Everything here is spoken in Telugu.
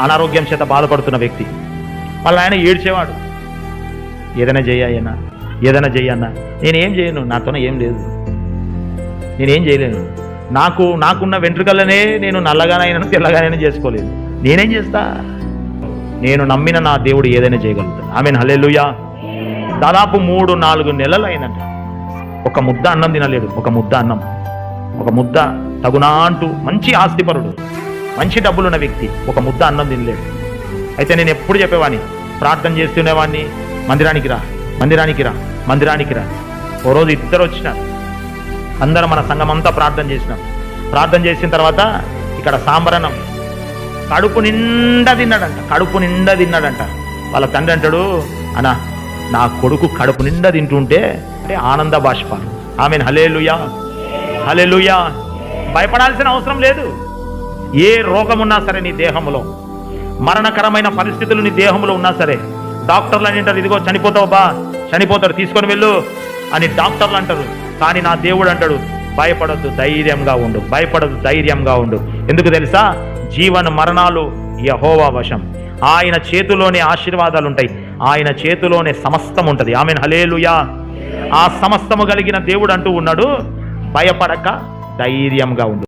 అనారోగ్యం చేత బాధపడుతున్న వ్యక్తి. వాళ్ళ ఆయన ఏడ్చేవాడు, ఏదైనా చెయ్యన్నా, ఏదైనా చెయ్యన్నా. నేనేం చేయను, నాతోనే ఏం లేదు, నేనేం చేయలేను. నాకున్న వెంట్రుకలనే నేను నల్లగానైనా తెల్లగానైనా చేసుకోలేదు. నేనేం చేస్తా? నేను నమ్మిన నా దేవుడు ఏదైనా చేయగలుగుతాడు. ఆమేన్, హల్లెలూయా. దాదాపు 3-4 నెలలు అయిందంట. ఒక ముద్ద అన్నం తినలేడు. ఒక ముద్ద తగునా అంటూ మంచి ఆస్తిపరుడు, మంచి డబ్బులున్న వ్యక్తి, ఒక ముద్ద అన్నం తినలేడు. అయితే నేను ఎప్పుడు చెప్పేవాడిని, ప్రార్థన చేస్తుండేవాడిని, మందిరానికి రా. ఓ రోజు ఇద్దరు వచ్చినారు. అందరం మన సంఘం అంతా ప్రార్థన చేసినాం. ప్రార్థన చేసిన తర్వాత ఇక్కడ సాంబ్రాణం కడుపు నిండా తిన్నాడంట. వాళ్ళ తండ్రి అంటాడు, అన్నా నా కొడుకు కడుపు నిండా తింటుంటే అంటే ఆనంద బాష్పాలు. ఆమేన్, హల్లెలూయా, హల్లెలూయా. భయపడాల్సిన అవసరం లేదు. ఏ రోగం ఉన్నా సరే నీ దేహంలో, మరణకరమైన పరిస్థితులు నీ దేహంలో ఉన్నా సరే, డాక్టర్లు అని అంటారు, ఇదిగో చనిపోతాడు తీసుకొని వెళ్ళు అని డాక్టర్లు అంటారు. కానీ నా దేవుడు అంటాడు, భయపడద్దు, ధైర్యంగా ఉండు. ఎందుకు తెలుసా? జీవన మరణాలు యెహోవా వశం. ఆయన చేతిలోనే ఆశీర్వాదాలు ఉంటాయి, ఆయన చేతిలోనే సమస్తం ఉంటుంది. ఆమేన్, హల్లెలూయా. ఆ సమస్తము కలిగిన దేవుడు అంటూ ఉన్నాడు, భయపడక ధైర్యంగా ఉండు.